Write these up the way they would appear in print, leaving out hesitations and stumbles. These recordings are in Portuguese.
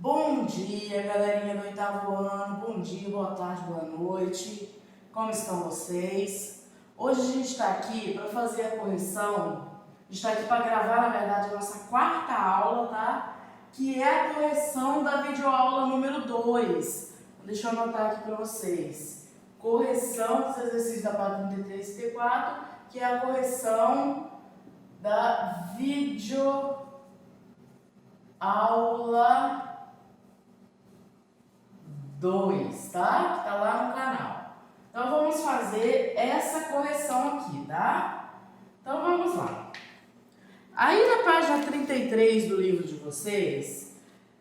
Bom dia, galerinha do oitavo ano. Bom dia, boa tarde, boa noite. Como estão vocês? Hoje a gente está aqui para fazer a correção. A gente está aqui para gravar, na verdade, a nossa quarta aula, tá? Que é a correção da videoaula número 2. Deixa eu anotar aqui para vocês. Correção dos exercícios da página 33 e T4, que é a correção da videoaula 2, tá? Que tá lá no canal. Então vamos fazer essa correção aqui, tá? Então vamos lá. Aí na página 33 do livro de vocês,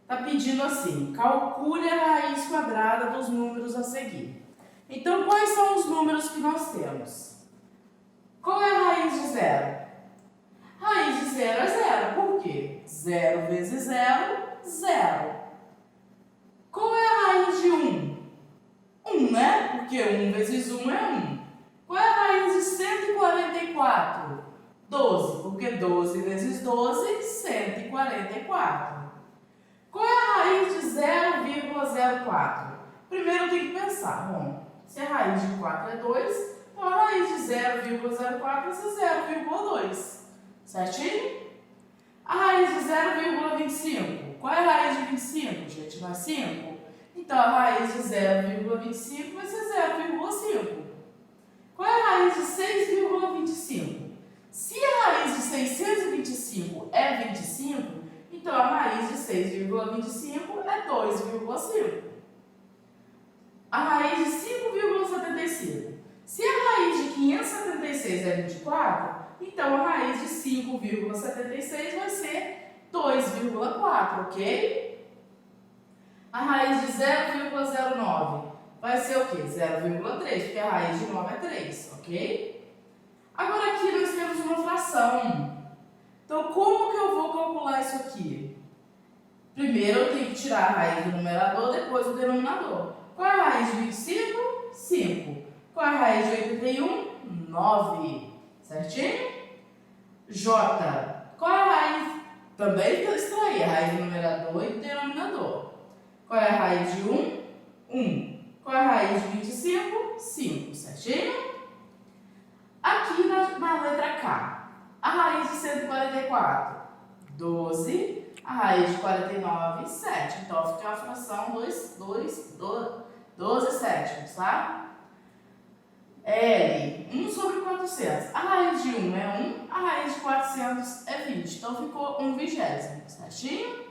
tá pedindo assim: calcule a raiz quadrada dos números a seguir. Então quais são os números que nós temos? Qual é a raiz de zero? Raiz de zero é zero. Por quê? 0 vezes 0, 0. Qual é a raiz de 1? 1, né? Porque 1 vezes 1 é 1. Qual é a raiz de 144? 12, porque 12 vezes 12, 144. Qual é a raiz de 0,04? Primeiro eu tenho que pensar, bom, se a raiz de 4 é 2, então a raiz de 0,04 vai ser 0,2. Certinho? A raiz de 0,25. Qual é a raiz de 25, gente? Não é 5? Então, a raiz de 0,25 vai ser 0,5. Qual é a raiz de 6,25? Se a raiz de 625 é 25, então a raiz de 6,25 é 2,5. A raiz de 5,75. Se a raiz de 576 é 24, então a raiz de 5,76 vai ser 2,4, ok? A raiz de 0,09 vai ser o quê? 0,3, porque a raiz de 9 é 3, ok? Agora aqui nós temos uma fração. Então como que eu vou calcular isso aqui? Primeiro eu tenho que tirar a raiz do numerador, depois o denominador. Qual é a raiz de 25? 5. Qual é a raiz de 81? 9. Certinho? J. Qual é a raiz? Também extrair a raiz do numerador e do denominador. Qual é a raiz de 1? 1. Qual é a raiz de 25? 5. Certinho? Aqui na letra K. A raiz de 144? 12. A raiz de 49? 7. Então fica a fração 12 sétimos, tá? L, 1 sobre 400. A raiz de 1 é 1, a raiz de 400 é 20. Então, ficou 1/20, certinho?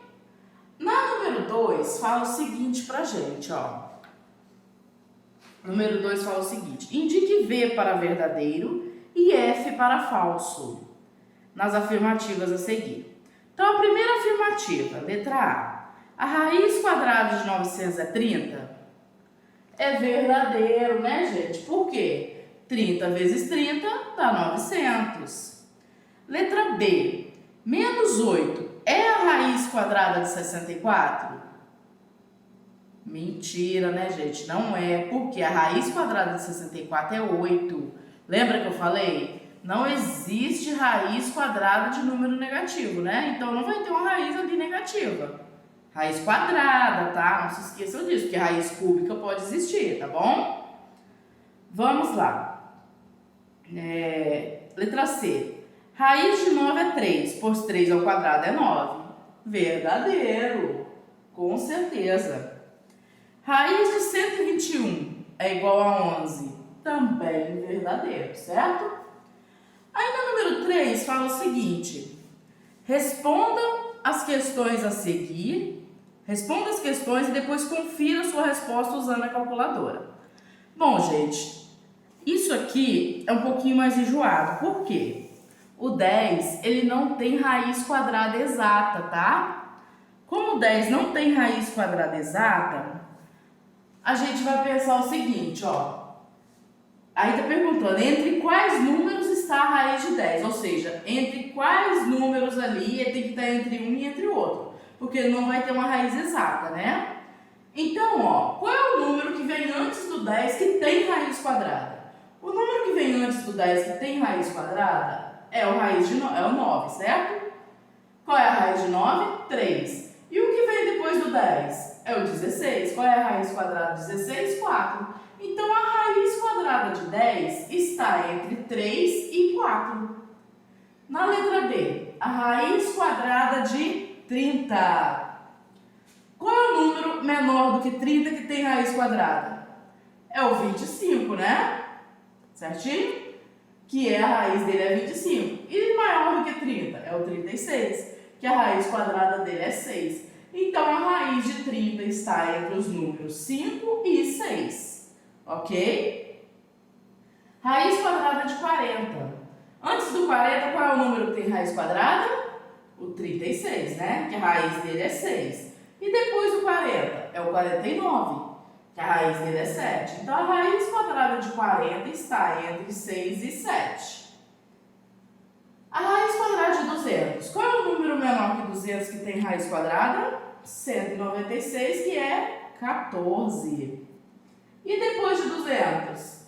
Na número 2, fala o seguinte pra gente, ó. Número 2 fala o seguinte: indique V para verdadeiro e F para falso nas afirmativas a seguir. Então, a primeira afirmativa, letra A. A raiz quadrada de 900 é 30? É verdadeiro, né, gente? Por quê? 30 vezes 30 dá 900. Letra B. Menos 8 é a raiz quadrada de 64? Mentira, né, gente? Não é, porque a raiz quadrada de 64 é 8. Lembra que eu falei? Não existe raiz quadrada de número negativo, né? Então, não vai ter uma raiz ali negativa. Raiz quadrada, tá? Não se esqueçam disso, porque raiz cúbica pode existir, tá bom? Vamos lá. Letra C. Raiz de 9 é 3, pois 3 ao quadrado é 9. Verdadeiro, com certeza. Raiz de 121 é igual a 11. Também verdadeiro, certo? Aí no número 3 fala o seguinte: respondam as questões a seguir. Responda as questões e depois confira a sua resposta usando a calculadora. Bom, gente, isso aqui é um pouquinho mais enjoado. Por quê? O 10, ele não tem raiz quadrada exata, tá? Como o 10 não tem raiz quadrada exata, a gente vai pensar o seguinte, ó. Aí tá perguntando, entre quais números está a raiz de 10? Ou seja, entre quais números ali tem que estar entre um e entre o outro. Porque não vai ter uma raiz exata, né? Então, ó, qual é o número que vem antes do 10 que tem raiz quadrada? O número que vem antes do 10 que tem raiz quadrada é o 9, certo? Qual é a raiz de 9? 3. E o que vem depois depois do 10? É o 16. Qual é a raiz quadrada de 16? 4. Então, a raiz quadrada de 10 está entre 3 e 4. Na letra B, a raiz quadrada de 30. Qual é o número menor do que 30 que tem raiz quadrada? É o 25, né? Certinho? Que a raiz dele é 25. E maior do que 30? É o 36, que a raiz quadrada dele é 6. Então, a raiz de 30 está entre os números 5 e 6. Ok? Raiz quadrada de 40. Antes do 40, qual é o número que tem raiz quadrada? O 36, né? Que a raiz dele é 6. E depois do 40? É o 49, que a raiz dele é 7. Então, a raiz quadrada de 40 está entre 6 e 7. A raiz quadrada de 200. Qual é o número menor que 200 que tem raiz quadrada? 196, que é 14. E depois de 200?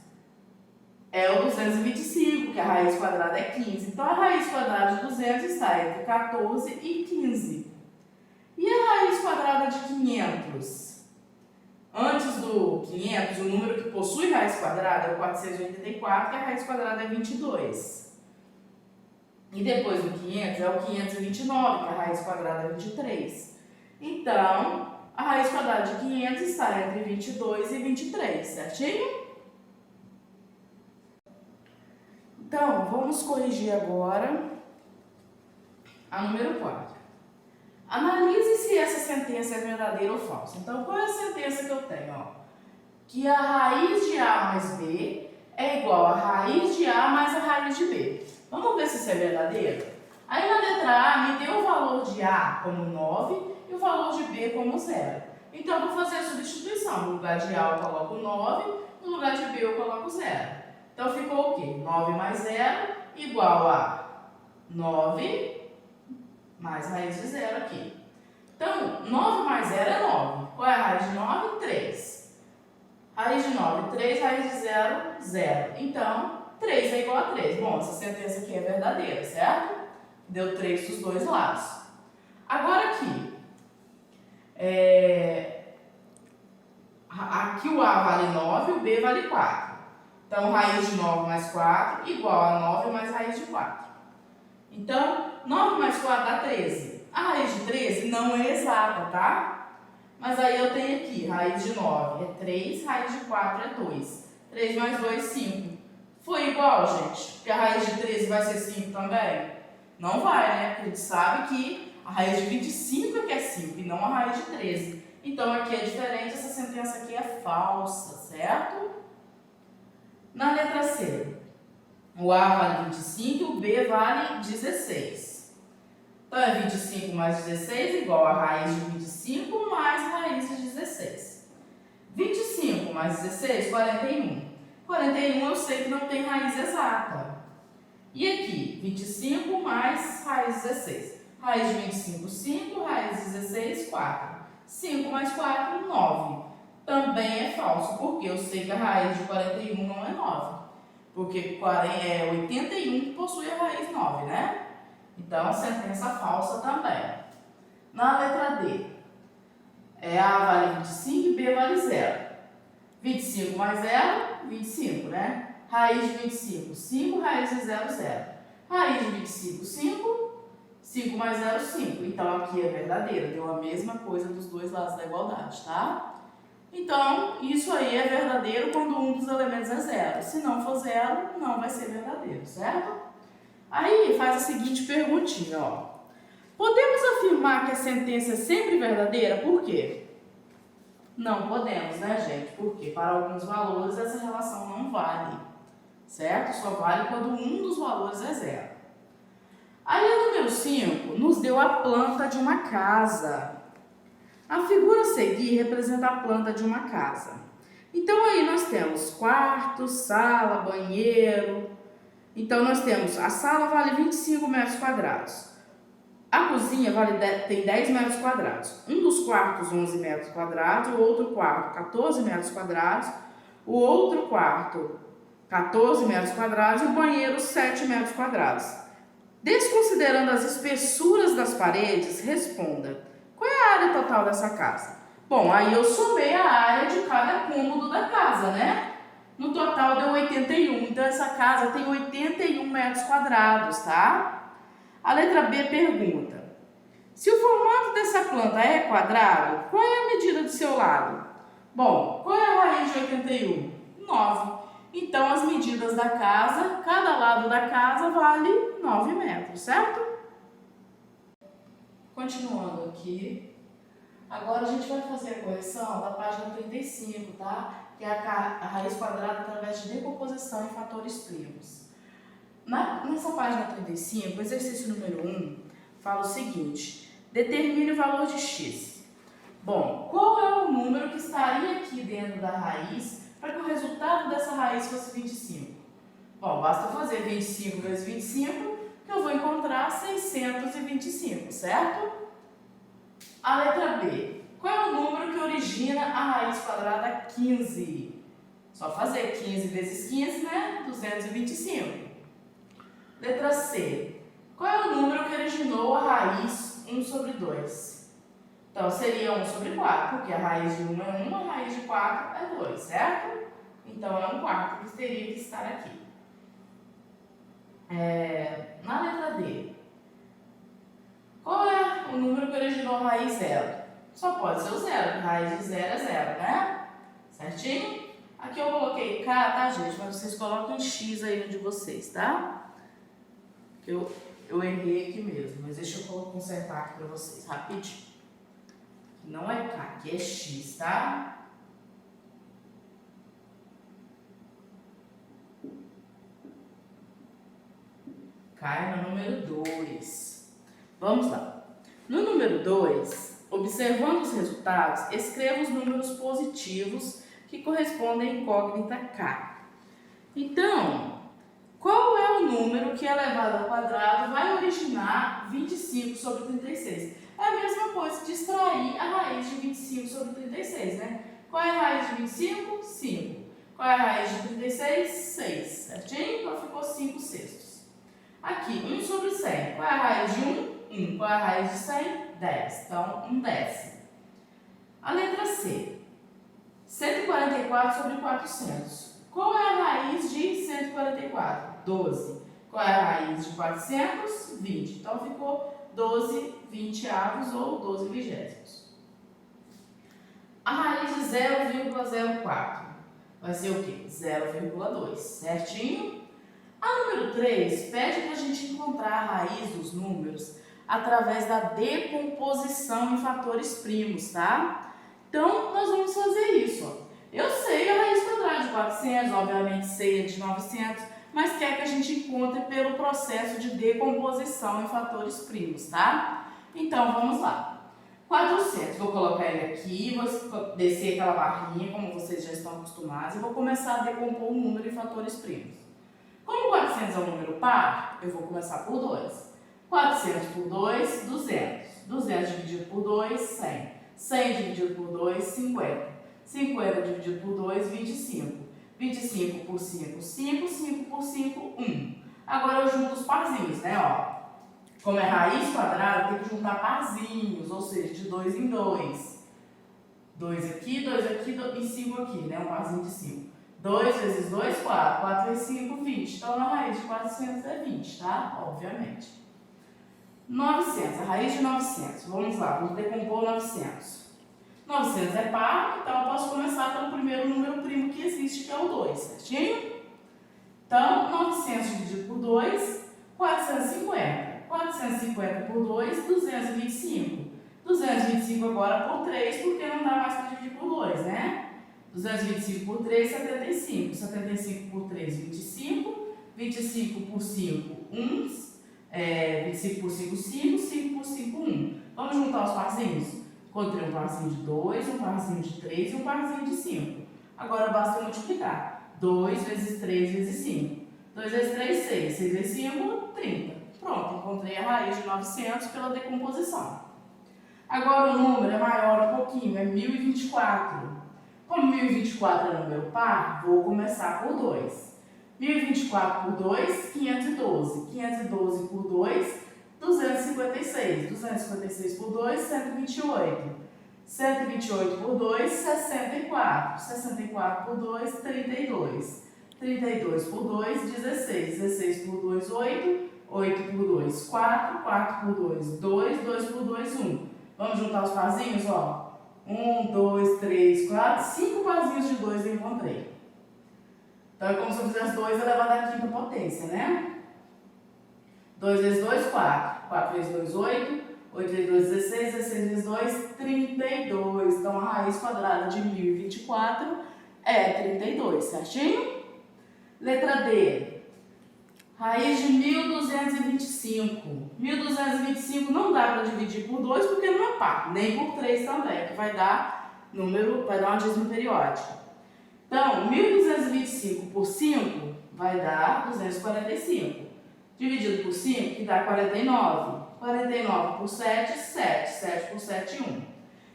É o 225, que a raiz quadrada é 15. Então, a raiz quadrada de 200 está entre 14 e 15. E a raiz quadrada de 500? Antes do 500, o número que possui raiz quadrada é o 484, que a raiz quadrada é 22. E depois do 500 é o 529, que a raiz quadrada é 23. Então, a raiz quadrada de 500 está entre 22 e 23, certinho? Então, vamos corrigir agora a número 4. Analise se essa sentença é verdadeira ou falsa. Então, qual é a sentença que eu tenho? Que a raiz de A mais B é igual a raiz de A mais a raiz de B. Vamos ver se isso é verdadeiro? Aí na letra A me deu o valor de A como 9 e o valor de B como 0. Então, eu vou fazer a substituição. No lugar de A eu coloco 9, no lugar de B eu coloco 0. Então, ficou o quê? 9 mais 0 igual a 9 mais raiz de 0 aqui. Então, 9 mais 0 é 9. Qual é a raiz de 9? 3. Raiz de 9, 3. Raiz de 0, 0. Então, 3 é igual a 3. Bom, essa sentença aqui é verdadeira, certo? Deu 3 dos dois lados. Agora aqui, aqui o A vale 9 e o B vale 4. Então, raiz de 9 mais 4 igual a 9 mais raiz de 4. Então, 9 mais 4 dá 13. A raiz de 13 não é exata, tá? Mas aí eu tenho aqui, raiz de 9 é 3, raiz de 4 é 2. 3 mais 2, 5. Foi igual, gente? Porque a raiz de 13 vai ser 5 também? Não vai, né? Porque a gente sabe que a raiz de 25 é que é 5 e não a raiz de 13. Então, aqui é diferente, essa sentença aqui é falsa, certo? Na letra C, o A vale 25 e o B vale 16. Então, é 25 mais 16 igual a raiz de 25 mais raiz de 16. 25 mais 16, 41. 41 eu sei que não tem raiz exata. E aqui, 25 mais raiz de 16. Raiz de 25, 5. Raiz de 16, 4. 5 mais 4, 9. Também é falso, porque eu sei que a raiz de 41 não é 9. Porque 81 possui a raiz 9, né? Então, sentença falsa também. Na letra D, A vale 25 e B vale 0. 25 mais 0, 25, né? Raiz de 25, 5. Raiz de 0, 0. Raiz de 25, 5. 5 mais 0, 5. Então, aqui é verdadeiro. Deu a mesma coisa dos dois lados da igualdade, tá? Então, isso aí é verdadeiro quando um dos elementos é 0. Se não for 0, não vai ser verdadeiro, certo? Aí, faz a seguinte perguntinha, ó. Podemos afirmar que a sentença é sempre verdadeira? Por quê? Não podemos, né, gente? Porque para alguns valores essa relação não vale, certo? Só vale quando um dos valores é 0. Aí, a número 5 nos deu a planta de uma casa. A figura a seguir representa a planta de uma casa. Então, aí nós temos quarto, sala, banheiro. Então, nós temos, a sala vale 25 metros quadrados. A cozinha tem 10 metros quadrados. Um dos quartos, 11 metros quadrados. O outro quarto, 14 metros quadrados. O outro quarto, 14 metros quadrados. E o banheiro, 7 metros quadrados. Desconsiderando as espessuras das paredes, responda. Qual é a área total dessa casa? Bom, aí eu somei a área de cada cômodo da casa, né? No total deu 81, então essa casa tem 81 metros quadrados, tá? A letra B pergunta: se o formato dessa planta é quadrado, qual é a medida do seu lado? Bom, qual é a raiz de 81? 9. Então, as medidas da casa, cada lado da casa vale 9 metros, certo? Continuando aqui. Agora a gente vai fazer a correção da página 35, tá? Que é a raiz quadrada através de decomposição em fatores primos. Nessa página 35, o exercício número 1 fala o seguinte: determine o valor de x. Bom, qual é o número que estaria aqui dentro da raiz para que o resultado dessa raiz fosse 25? Bom, basta fazer 25 vezes 25, que eu vou encontrar 625, certo? A letra B. Qual é o número que origina a raiz quadrada 15? Só fazer 15 vezes 15, né? 225. Letra C. Qual é o número que originou a raiz 1 sobre 2? Então, seria 1 sobre 4, porque a raiz de 1 é 1, a raiz de 4 é 2, certo? Então, é 1/4 que teria que estar aqui. Na letra D. Qual é o número que originou a raiz 0? Só pode ser o 0, porque a raiz de 0 é 0, né? Certinho? Aqui eu coloquei K, tá, gente? Mas vocês coloquem X aí no de vocês, tá? Eu errei aqui mesmo, mas deixa eu consertar aqui pra vocês, rapidinho. Não é K, aqui é X, tá? K é no número 2. Vamos lá. No número 2, observando os resultados, escreva os números positivos que correspondem à incógnita K. Então, qual é o número que elevado ao quadrado vai originar 25 sobre 36? É a mesma coisa de extrair a raiz de 25 sobre 36, né? Qual é a raiz de 25? 5. Qual é a raiz de 36? 6. Certinho? Então ficou 5 sextos. Aqui, 1 sobre 100. Qual é a raiz de 1? 1. Qual é a raiz de 100? 10. Então, 1/10. A letra C. 144 sobre 400. Qual é a raiz de 144? 12. Qual é a raiz de 400? 20. Então, ficou 12 vinteavos ou 12 vigésimos. A raiz de 0,04 vai ser o quê? 0,2. Certinho? A número 3 pede para a gente encontrar a raiz dos números através da decomposição em fatores primos, tá? Então, nós vamos fazer isso, ó. Eu sei a raiz quadrada de 400, obviamente sei a de 900, mas quer que a gente encontre pelo processo de decomposição em fatores primos, tá? Então, vamos lá. 400, vou colocar ele aqui, vou descer aquela barrinha, como vocês já estão acostumados, e vou começar a decompor o número em fatores primos. Como 400 é um número par, eu vou começar por 2. 400 por 2, 200. 200 dividido por 2, 100. 100 dividido por 2, 50. 50 dividido por 2, 25. 25 por 5, 5. 5 por 5, 1. Agora eu junto os parzinhos, né? Ó. Como é raiz quadrada, tem que juntar parzinhos, ou seja, de 2 em 2. 2 aqui e 5 aqui, né? Um parzinho de 5. 2 vezes 2, 4. 4 vezes 5, 20. Então, a raiz de 400 é 20, tá? Obviamente. 900, a raiz de 900. Vamos lá, vamos decompor 900. 900 é par, então eu posso começar pelo primeiro número primo que existe, que é o 2, certinho? Então, 900 dividido por 2, 450. 450 por 2, 225. 225 agora por 3, porque não dá mais para dividir por 2, né? 225 por 3, 75. 75 por 3, 25. 25 por 5, 1. 25 por 5, 5. 5 por 5, 1. Vamos juntar os parzinhos? Encontrei um parzinho de 2, um parzinho de 3 e um parzinho de 5. Agora basta multiplicar. 2 vezes 3 vezes 5. 2 vezes 3, 6. 6 vezes 5, 30. Pronto, encontrei a raiz de 900 pela decomposição. Agora o número é maior um pouquinho, é 1024. Como 1024 é número par, vou começar por 2. 1024 por 2, 512. 512 por 2, 256. 256 por 2, 128. 128 por 2, 64. 64 por 2, 32. 32 por 2, 16. 16 por 2, 8. 8 por 2, 4. 4 por 2, 2. 2 por 2, 1. Vamos juntar os parzinhos, ó. 1, 2, 3, 4. 5 parzinhos de 2 eu encontrei. Então é como se eu fizesse 2 elevado à quinta potência, né? 2 vezes 2, 4. 4 vezes 2, 8. 8 vezes 2, 16. 16 vezes 2, 32. Então, a raiz quadrada de 1024 é 32, certinho? Letra D. Raiz de 1225. 1225 não dá para dividir por 2 porque não é par, nem por 3 também, que vai dar uma dízima periódica. Então, 1225 por 5 vai dar 245. Dividido por 5, que dá 49. 49 por 7, 7. 7 por 7, 1.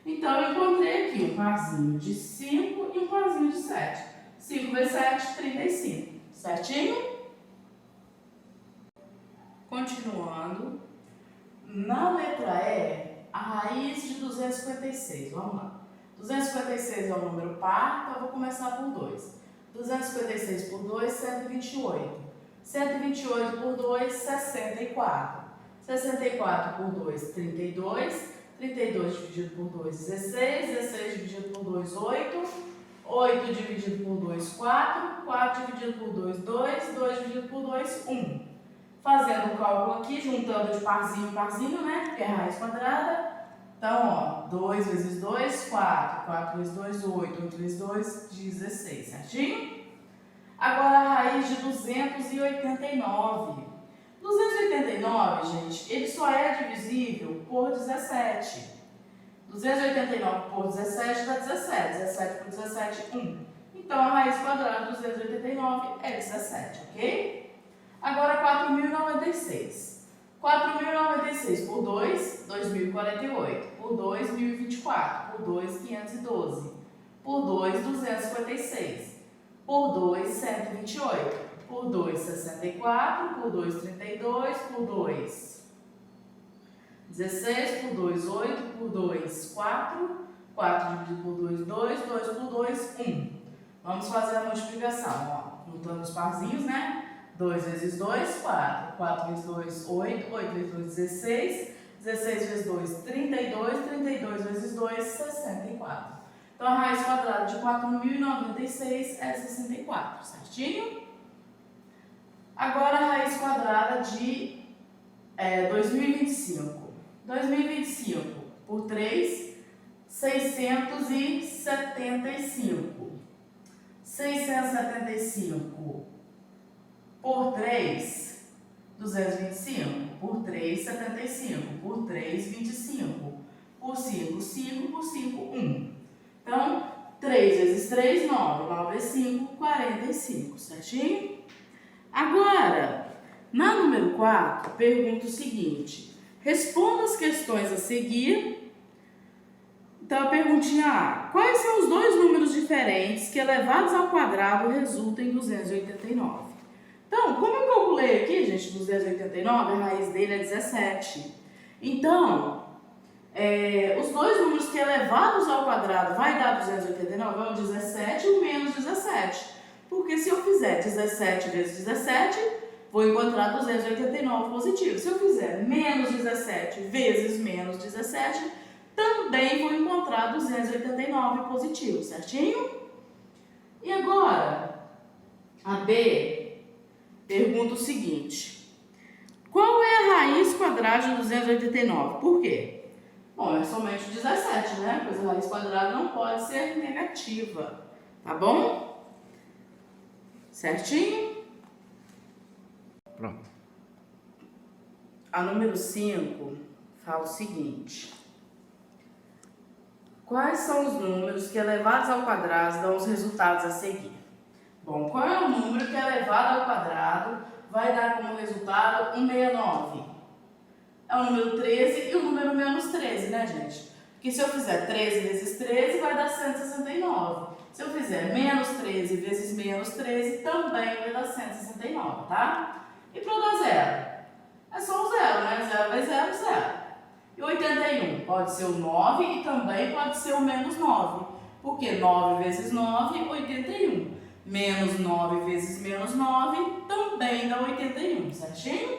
Então, eu encontrei aqui um parzinho de 5 e um parzinho de 7. 5 vezes 7, 35. Certinho? Continuando. Na letra E, a raiz de 256. Vamos lá. 256 é um número par, então eu vou começar por 2. 256 por 2, 128. 128 por 2, 64. 64 por 2, 32. 32 dividido por 2, 16. 16 dividido por 2, 8. 8 dividido por 2, 4. 4 dividido por 2, 2. 2 dividido por 2, 1. Fazendo o cálculo aqui, juntando de parzinho em parzinho, né? Porque é raiz quadrada. Então, ó, 2 vezes 2, 4. 4 vezes 2, 8. 8 vezes 2, 16, certinho? Agora, a raiz de 289. 289, gente, ele só é divisível por 17. 289 por 17 dá 17. 17 por 17, 1. Então, a raiz quadrada de 289 é 17, ok? Agora, 4.096. 4.096 por 2, 2.048. Por 2, 1.024. Por 2, 512. Por 2, 256. Por 2, 128. Por 2, 64. Por 2, 32. Por 2, 16. Por 2, 8. Por 2, 4. 4 dividido por 2, 2. 2 por 2, 1. Vamos fazer a multiplicação, ó. Juntando os parzinhos, né? 2 vezes 2, 4. 4 vezes 2, 8. 8 vezes 2, 16. 16 vezes 2, 32. 32 vezes 2, 64. Então, a raiz quadrada de 4.096 é 64, certinho? Agora, a raiz quadrada de 2025. 2025 por 3, 675. 675 por 3, 225. Por 3, 75. Por 3, 25. Por 5, 5. Por 5, 1. Então, 3 vezes 3, 9. 9 vezes 5, 45. Certinho? Agora, na número 4, pergunta o seguinte. Responda as questões a seguir. Então, a perguntinha A. Quais são os dois números diferentes que elevados ao quadrado resultam em 289? Então, como eu calculei aqui, gente, 289, a raiz dele é 17. Então, os dois números que elevados ao quadrado vai dar 289 é o 17 e o menos 17. Porque se eu fizer 17 vezes 17, vou encontrar 289 positivo. Se eu fizer menos 17 vezes menos 17, também vou encontrar 289 positivo, certinho? E agora, a B pergunta o seguinte. Qual é a raiz quadrada de 289? Por quê? Bom, é somente 17, né? Pois a raiz quadrada não pode ser negativa, tá bom? Certinho? Pronto. A número 5 fala o seguinte. Quais são os números que elevados ao quadrado dão os resultados a seguir? Bom, qual é o número que elevado ao quadrado vai dar como resultado 169? É o número 13 e o número menos 13, né, gente? Porque se eu fizer 13 vezes 13, vai dar 169. Se eu fizer menos 13 vezes menos 13, também vai dar 169, tá? E para dar zero? É só o zero, né? 0 vezes 0, 0. E 81 pode ser o 9 e também pode ser o menos 9. Porque 9 vezes 9, 81. Menos 9 vezes menos 9 também dá 81, certinho?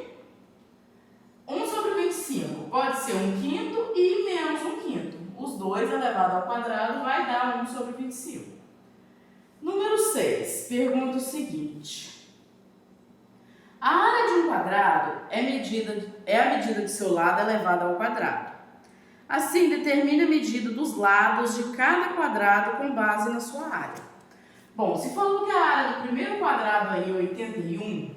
1 sobre 25 pode ser 1/5 e menos 1/5. Os dois elevado ao quadrado vai dar 1 sobre 25. Número 6, pergunta o seguinte. A área de um quadrado é a medida de seu lado elevada ao quadrado. Assim, determine a medida dos lados de cada quadrado com base na sua área. Bom, se falou que a área do primeiro quadrado aí é 81,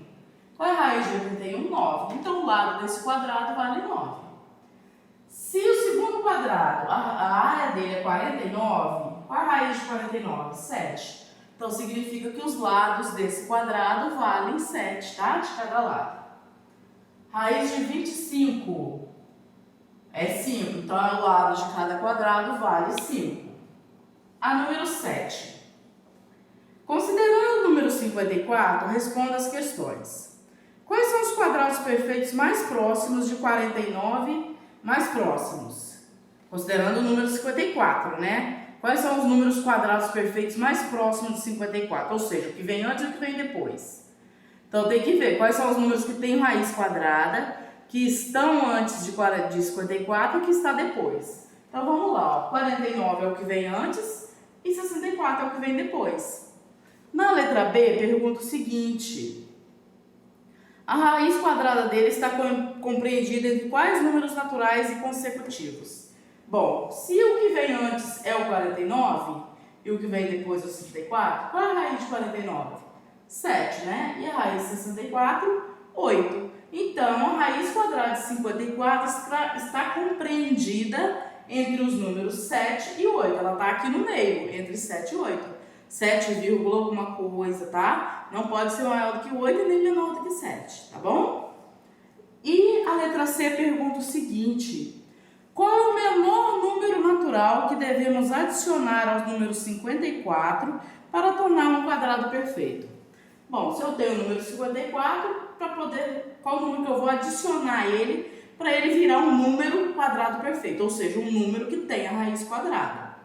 qual é a raiz de 81? 9. Então, o lado desse quadrado vale 9. Se o segundo quadrado, a área dele é 49, qual é a raiz de 49? 7. Então, significa que os lados desse quadrado valem 7, tá? De cada lado. Raiz de 25 é 5. Então, o lado de cada quadrado vale 5. A número 7. Considerando o número 54, responda as questões. Quais são os quadrados perfeitos mais próximos de 49 mais próximos? Considerando o número 54, né? Quais são os números quadrados perfeitos mais próximos de 54? Ou seja, o que vem antes e o que vem depois. Então, tem que ver quais são os números que têm raiz quadrada, que estão antes de 54 e que está depois. Então, vamos lá. Ó. 49 é o que vem antes e 64 é o que vem depois. Na letra B, pergunta o seguinte. A raiz quadrada dele está compreendida entre quais números naturais e consecutivos? Bom, se o que vem antes é o 49 e o que vem depois é o 64, qual é a raiz de 49? 7, né? E a raiz de 64? 8. Então, a raiz quadrada de 54 está compreendida entre os números 7 e 8. Ela está aqui no meio, entre 7 e 8. 7, alguma coisa, tá? Não pode ser maior do que 8 e nem menor do que 7, tá bom? E a letra C pergunta o seguinte. Qual é o menor número natural que devemos adicionar aos números 54 para tornar um quadrado perfeito? Bom, se eu tenho o número 54, qual número que eu vou adicionar a ele para ele virar um número quadrado perfeito, ou seja, um número que tenha raiz quadrada.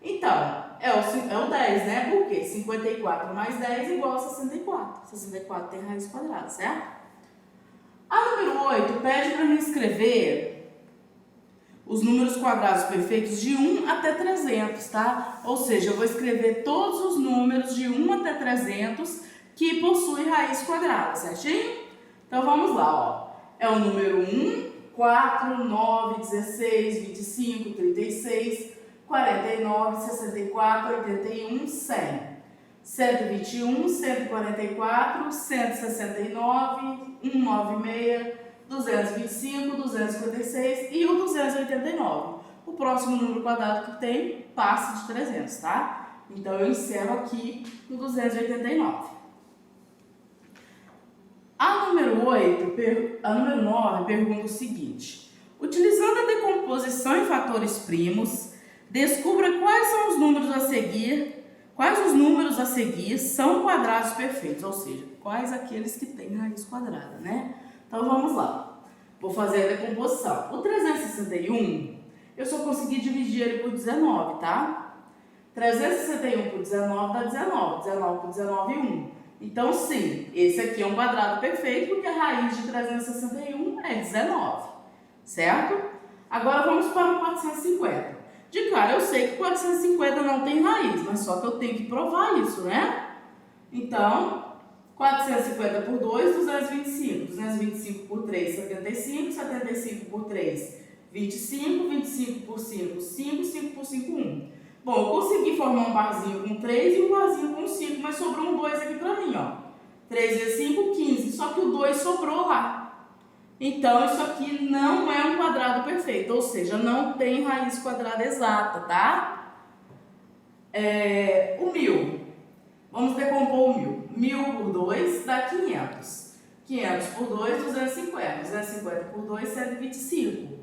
Então, é o 10, né? Porque 54 mais 10 é igual a 64. 64 tem raiz quadrada, certo? A número 8 pede para mim escrever os números quadrados perfeitos de 1 até 300, tá? Ou seja, eu vou escrever todos os números de 1 até 300 que possuem raiz quadrada, certinho? Então, vamos lá, ó. É o número 1, 4, 9, 16, 25, 36, 49, 64, 81, 100, 121, 144, 169, 196, 225, 256 e o 289. O próximo número quadrado que tem passa de 300, tá? Então, eu encerro aqui no 289. A número 9 pergunta o seguinte. Utilizando a decomposição em fatores primos, descubra quais os números a seguir são quadrados perfeitos, ou seja, quais aqueles que têm raiz quadrada, né? Então, vamos lá. Vou fazer a decomposição. O 361, eu só consegui dividir ele por 19, tá? 361 por 19 dá 19. 19 por 19, 1. Então, sim, esse aqui é um quadrado perfeito, porque a raiz de 361 é 19, certo? Agora, vamos para o 450. De cara, eu sei que 450 não tem raiz, mas só que eu tenho que provar isso, né? Então, 450 por 2, 225. 225 por 3, 75. 75 por 3, 25. 25 por 5, 5. 5 por 5, 1. Bom, eu consegui formar um parzinho com 3 e um parzinho com 5, mas sobrou um 2 aqui pra mim, ó. 3 vezes 5, 15. Só que o 2 sobrou lá. Então, isso aqui não é um quadrado perfeito, ou seja, não tem raiz quadrada exata, tá? O 1000. Vamos decompor o 1000. 1000 por 2 dá 500. 500 por 2, 250. 250 por 2, 125.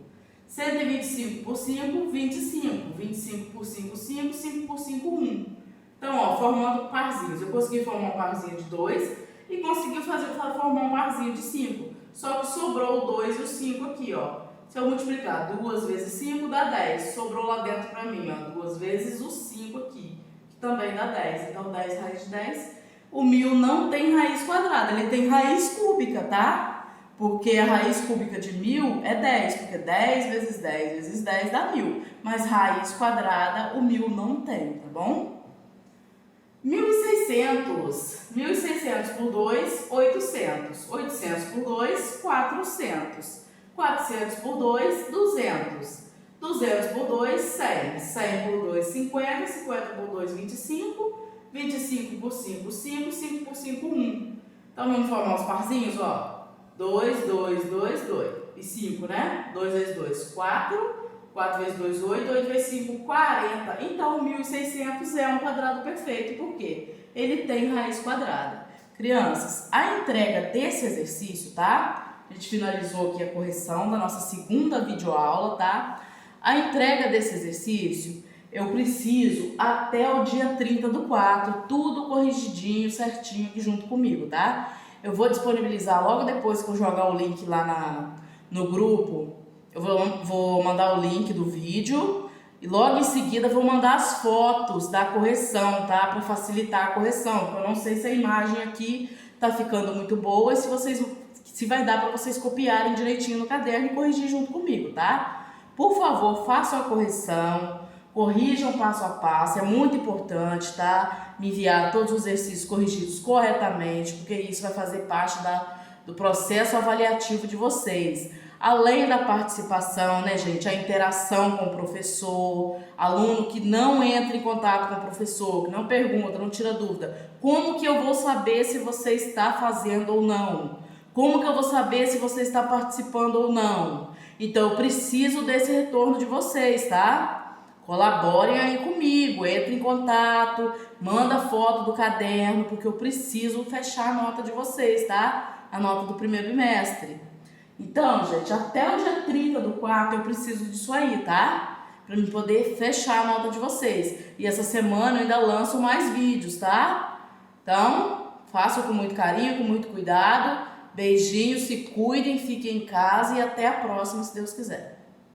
125 por 5, 25. 25 por 5, 5. 5 por 5, 1. Então, ó, formando parzinhos. Eu consegui formar um parzinho de 2 e consegui formar um parzinho de 5. Só que sobrou o 2 e o 5 aqui, ó. Se eu multiplicar 2 vezes 5 dá 10. Sobrou lá dentro para mim, ó, 2 vezes o 5 aqui, que também dá 10. Então, 10 raiz de 10. O 1000 não tem raiz quadrada, ele tem raiz cúbica, tá? Porque a raiz cúbica de 1000 é 10, porque 10 vezes 10 vezes 10 dá 1000. Mas raiz quadrada o 1000 não tem, tá bom? 1.600. 1.600 por 2, 800. 800 por 2, 400. 400 por 2, 200. 200 por 2, 100. 100 por 2, 50. 50 por 2, 25. 25 por 5, 5. 5 por 5, 1. Então, vamos formar os parzinhos, ó. 2, 2, 2, 2. E 5, né? 2 vezes 2, 4. 4 vezes 2, 8. 8 vezes 5, 40. Então, 1.600 é um quadrado perfeito. Por quê? Ele tem raiz quadrada. Crianças, a entrega desse exercício, tá? A gente finalizou aqui a correção da nossa segunda videoaula, tá? A entrega desse exercício, eu preciso até o dia 30 do 4, tudo corrigidinho, certinho aqui junto comigo, tá? Eu vou disponibilizar logo depois que eu jogar o link lá no grupo, eu vou mandar o link do vídeo e logo em seguida vou mandar as fotos da correção, tá? Para facilitar a correção, porque eu não sei se a imagem aqui tá ficando muito boa e se vai dar para vocês copiarem direitinho no caderno e corrigir junto comigo, tá? Por favor, façam a correção, corrijam passo a passo, é muito importante, tá? Me enviar todos os exercícios corrigidos corretamente, porque isso vai fazer parte do processo avaliativo de vocês. Além da participação, né, gente, a interação com o professor, aluno que não entra em contato com o professor, que não pergunta, não tira dúvida. Como que eu vou saber se você está fazendo ou não? Como que eu vou saber se você está participando ou não? Então, eu preciso desse retorno de vocês, tá? Colaborem aí comigo, entre em contato, manda foto do caderno, porque eu preciso fechar a nota de vocês, tá? A nota do primeiro bimestre. Então, gente, até o dia 30 do 4 eu preciso disso aí, tá? Pra eu poder fechar a nota de vocês. E essa semana eu ainda lanço mais vídeos, tá? Então, façam com muito carinho, com muito cuidado. Beijinhos, se cuidem, fiquem em casa e até a próxima, se Deus quiser.